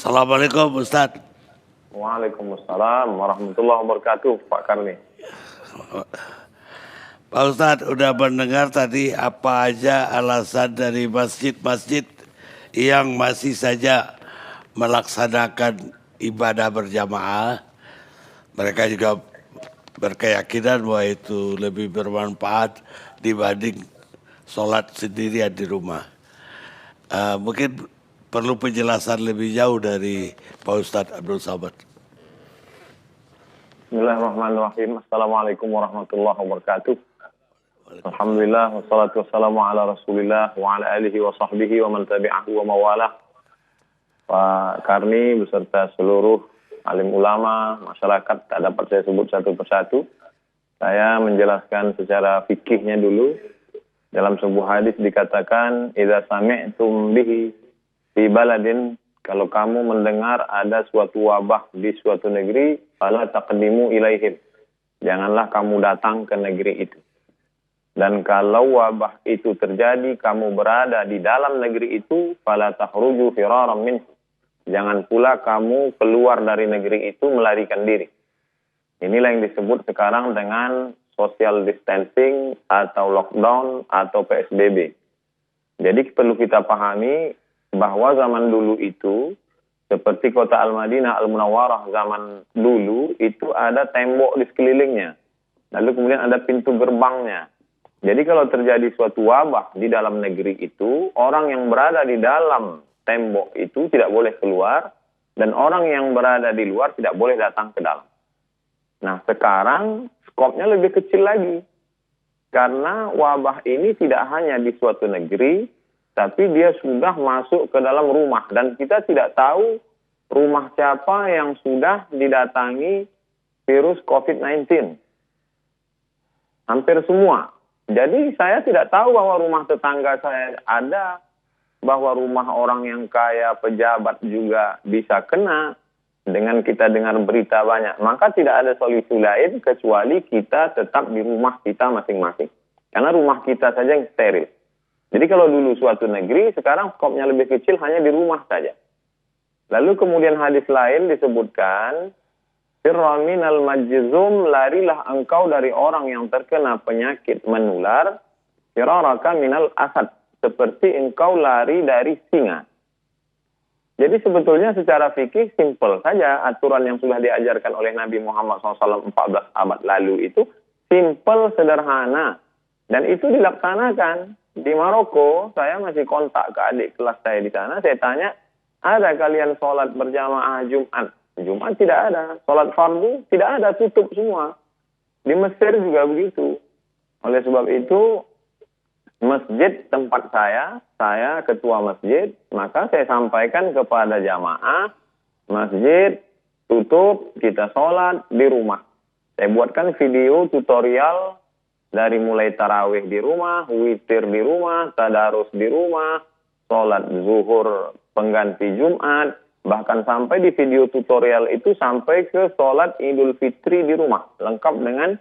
Assalamualaikum Ustadz. Waalaikumsalam warahmatullahi wabarakatuh, Pak Karni. Pak Ustadz udah mendengar tadi apa aja alasan dari masjid-masjid yang masih saja melaksanakan ibadah berjamaah. Mereka juga berkeyakinan bahwa itu lebih bermanfaat dibanding sholat sendirian di rumah. Mungkin perlu penjelasan lebih jauh dari Pak Ustadz Abdul Samad. Bismillahirrahmanirrahim. Assalamualaikum warahmatullahi wabarakatuh. Alhamdulillah, wassalatu wassalamu ala rasulillah wa ala alihi wa sahbihi wa man tabi'ahu wa mawalah. Pak Karni beserta seluruh alim ulama, masyarakat, tak dapat saya sebut satu persatu. Saya menjelaskan secara fikihnya dulu. Dalam sebuah hadis dikatakan, idza sami'tum bihi fi baladin, kalau kamu mendengar ada suatu wabah di suatu negeri, fala taqdimu ilaihim. Janganlah kamu datang ke negeri itu. Dan kalau wabah itu terjadi, kamu berada di dalam negeri itu, fala takhruju firaran minhu. Jangan pula kamu keluar dari negeri itu melarikan diri. Inilah yang disebut sekarang dengan social distancing atau lockdown atau PSBB. Jadi perlu kita pahami bahwa zaman dulu itu, seperti kota Al-Madinah, Al-Munawwarah zaman dulu, itu ada tembok di sekelilingnya. Lalu kemudian ada pintu gerbangnya. Jadi kalau terjadi suatu wabah di dalam negeri itu, orang yang berada di dalam tembok itu tidak boleh keluar, dan orang yang berada di luar tidak boleh datang ke dalam. Nah sekarang skopnya lebih kecil lagi. Karena wabah ini tidak hanya di suatu negeri, tapi dia sudah masuk ke dalam rumah. Dan kita tidak tahu rumah siapa yang sudah didatangi virus COVID-19. Hampir semua. Jadi saya tidak tahu bahwa rumah tetangga saya ada, bahwa rumah orang yang kaya, pejabat juga bisa kena. Dengan kita dengar berita banyak, maka tidak ada solusi lain kecuali kita tetap di rumah kita masing-masing. Karena rumah kita saja yang steril. Jadi kalau dulu suatu negeri, sekarang skopnya lebih kecil hanya di rumah saja. Lalu kemudian hadis lain disebutkan, firra minal majzum, larilah engkau dari orang yang terkena penyakit menular, firaraka minal asad, seperti engkau lari dari singa. Jadi sebetulnya secara fikih simpel saja aturan yang sudah diajarkan oleh Nabi Muhammad SAW 14 abad lalu itu simpel, sederhana. Dan itu dilaksanakan. Di Maroko, saya masih kontak ke adik kelas saya di sana, saya tanya, ada kalian sholat berjamaah Jumat? Jumat tidak ada. Sholat fardu tidak ada, tutup semua. Di Mesir juga begitu. Oleh sebab itu, masjid tempat saya ketua masjid, maka saya sampaikan kepada jamaah, masjid tutup, kita sholat di rumah. Saya buatkan video tutorial dari mulai tarawih di rumah, witir di rumah, tadarus di rumah, sholat zuhur pengganti Jumat, bahkan sampai di video tutorial itu sampai ke sholat Idul Fitri di rumah, lengkap dengan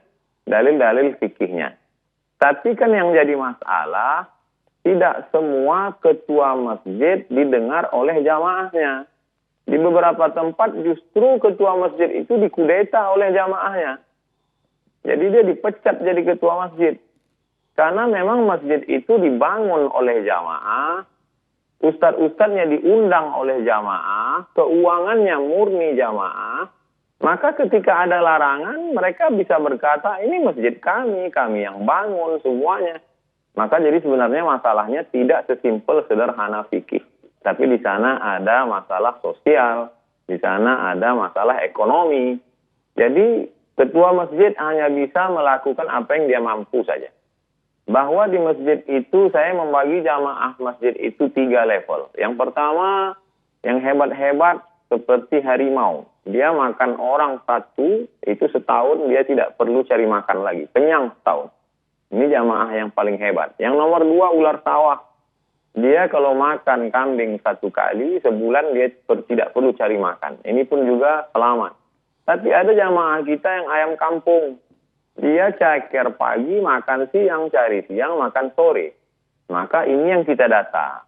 dalil-dalil fikihnya. Tapi kan yang jadi masalah, tidak semua ketua masjid didengar oleh jamaahnya. Di beberapa tempat justru ketua masjid itu dikudeta oleh jamaahnya. Jadi dia dipecat jadi ketua masjid. Karena memang masjid itu dibangun oleh jamaah, ustadz-ustadznya diundang oleh jamaah, keuangannya murni jamaah. Maka ketika ada larangan, mereka bisa berkata, ini masjid kami yang bangun semuanya. Maka jadi sebenarnya masalahnya tidak sesimpel sederhana fikih. Tapi di sana ada masalah sosial, di sana ada masalah ekonomi. Jadi ketua masjid hanya bisa melakukan apa yang dia mampu saja. Bahwa di masjid itu saya membagi jamaah masjid itu 3 level. Yang pertama, yang hebat-hebat seperti harimau. Dia makan orang satu, itu setahun dia tidak perlu cari makan lagi. Kenyang setahun. Ini jamaah yang paling hebat. Yang nomor 2, ular sawah. Dia kalau makan kambing 1 kali, sebulan dia tidak perlu cari makan. Ini pun juga selamat. Tapi ada jamaah kita yang ayam kampung. Dia ceker pagi, makan siang, cari siang, makan sore. Maka ini yang kita data.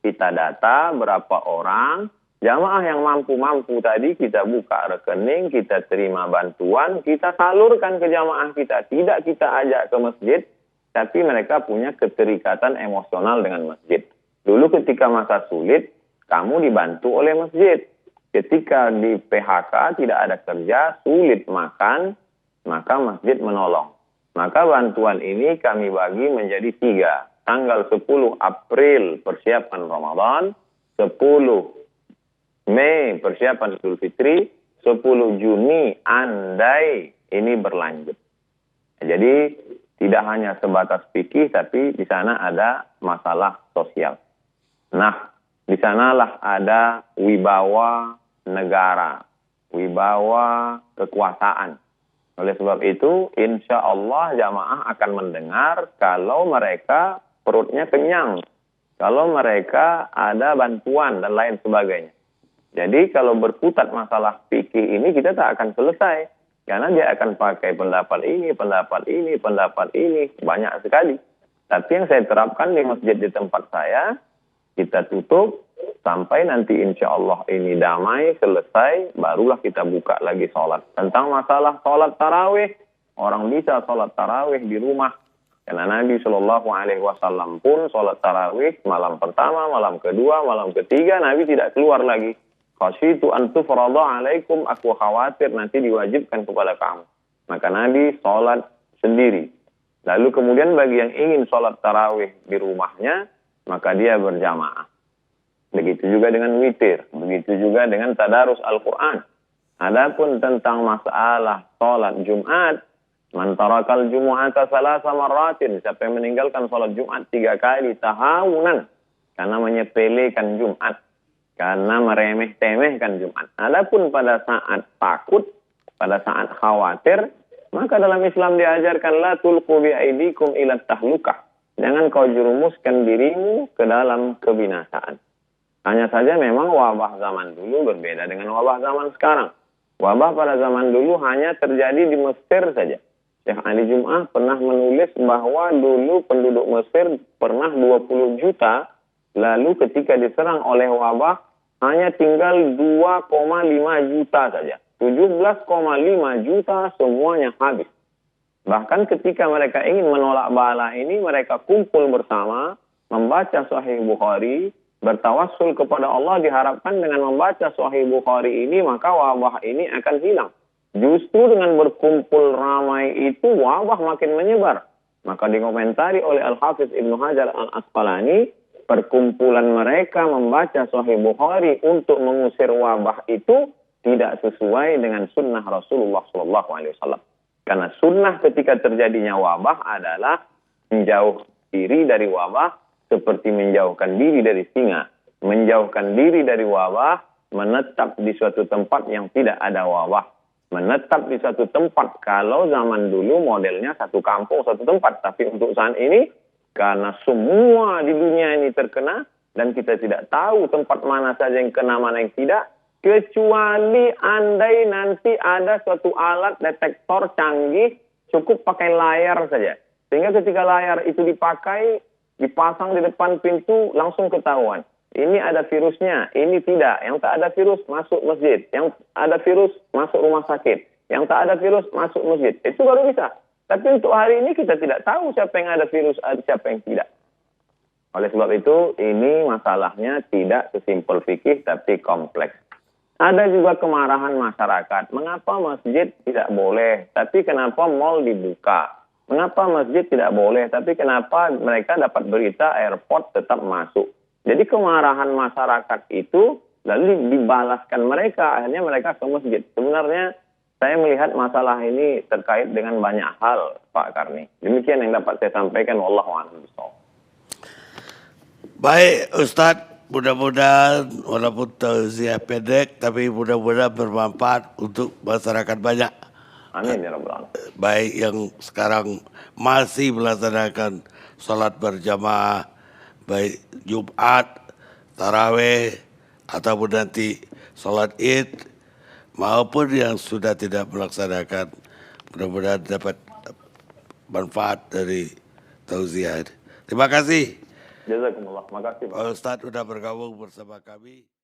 Kita data berapa orang Jamaah yang mampu-mampu tadi kita buka rekening, kita terima bantuan, kita salurkan ke jamaah kita. Tidak kita ajak ke masjid, tapi mereka punya keterikatan emosional dengan masjid. Dulu ketika masa sulit, kamu dibantu oleh masjid. Ketika di PHK tidak ada kerja, sulit makan, maka masjid menolong. Maka bantuan ini kami bagi menjadi 3. Tanggal 10 April persiapan Ramadan, 10 Mei persiapan Idul Fitri, 10 Juni andai ini berlanjut. Jadi tidak hanya sebatas fikih, tapi di sana ada masalah sosial. Nah, di sanalah ada wibawa negara, wibawa kekuasaan. Oleh sebab itu, insya Allah jamaah akan mendengar kalau mereka perutnya kenyang, kalau mereka ada bantuan dan lain sebagainya. Jadi kalau berkutat masalah fikih ini kita tak akan selesai. Karena dia akan pakai pendapat ini, pendapat ini, pendapat ini. Banyak sekali. Tapi yang saya terapkan di masjid di tempat saya, kita tutup sampai nanti insya Allah ini damai, selesai, barulah kita buka lagi sholat. Tentang masalah sholat tarawih, orang bisa sholat tarawih di rumah. Karena Nabi SAW pun sholat tarawih malam pertama, malam kedua, malam ketiga, Nabi tidak keluar lagi. Khasyitu an tufrada alaikum, aku khawatir nanti diwajibkan kepada kamu. Maka Nabi sholat sendiri. Lalu kemudian bagi yang ingin sholat tarawih di rumahnya, maka dia berjamaah. Begitu juga dengan witir, begitu juga dengan tadarus Al-Quran. Adapun tentang masalah sholat Jumat, man tarakal jumu'ata salasa marratin, siapa yang meninggalkan sholat Jumat 3 kali tahawunan, karena menyepelekan Jumat, karena meremeh-temehkan Jumat. Adapun pada saat takut, pada saat khawatir, maka dalam Islam diajarkan la tulqu bi aidikum ila tahlukah. Jangan kau jerumuskan dirimu ke dalam kebinasaan. Hanya saja memang wabah zaman dulu berbeda dengan wabah zaman sekarang. Wabah pada zaman dulu hanya terjadi di Mesir saja. Syekh Ali Jum'ah pernah menulis bahwa dulu penduduk Mesir pernah 20 juta, lalu ketika diserang oleh wabah, hanya tinggal 2,5 juta saja. 17,5 juta semuanya habis. Bahkan ketika mereka ingin menolak bala ini, mereka kumpul bersama, membaca Sahih Bukhari, bertawassul kepada Allah, diharapkan dengan membaca Sahih Bukhari ini, maka wabah ini akan hilang. Justru dengan berkumpul ramai itu, wabah makin menyebar. Maka dikomentari oleh Al-Hafiz Ibnu Hajar Al-Asqalani, perkumpulan mereka membaca Sahih Bukhari untuk mengusir wabah itu tidak sesuai dengan sunnah Rasulullah SAW. Karena sunnah ketika terjadinya wabah adalah menjauh diri dari wabah seperti menjauhkan diri dari singa. Menjauhkan diri dari wabah, menetap di suatu tempat yang tidak ada wabah. Menetap di suatu tempat, kalau zaman dulu modelnya satu kampung, satu tempat. Tapi untuk saat ini, karena semua di dunia ini terkena, dan kita tidak tahu tempat mana saja yang kena, mana yang tidak, kecuali andai nanti ada suatu alat detektor canggih, cukup pakai layar saja. Sehingga ketika layar itu dipakai, dipasang di depan pintu, langsung ketahuan. Ini ada virusnya, ini tidak. Yang tak ada virus, masuk masjid. Yang ada virus, masuk rumah sakit. Yang tak ada virus, masuk masjid. Itu baru bisa. Tapi untuk hari ini kita tidak tahu siapa yang ada virus, siapa yang tidak. Oleh sebab itu, ini masalahnya tidak sesimpel fikih, tapi kompleks. Ada juga kemarahan masyarakat. Mengapa masjid tidak boleh, tapi kenapa mal dibuka? Mengapa masjid tidak boleh, tapi kenapa mereka dapat berita airport tetap masuk? Jadi kemarahan masyarakat itu lalu dibalaskan mereka, akhirnya mereka ke masjid. Sebenarnya saya melihat masalah ini terkait dengan banyak hal, Pak Karni. Demikian yang dapat saya sampaikan. Wallahu a'lam bishawab. Baik Ustadz, mudah-mudahan walaupun tausiah pendek, tapi mudah-mudahan bermanfaat untuk masyarakat banyak. Amin ya rabbal alamin. Baik yang sekarang masih melaksanakan sholat berjamaah, baik Jumat, tarawih, ataupun nanti sholat id, maupun yang sudah tidak melaksanakan, mudah-mudahan dapat manfaat dari tausiah. Terima kasih. Jazakumullah. Makasih Pak. Ustadz sudah bergabung bersama kami.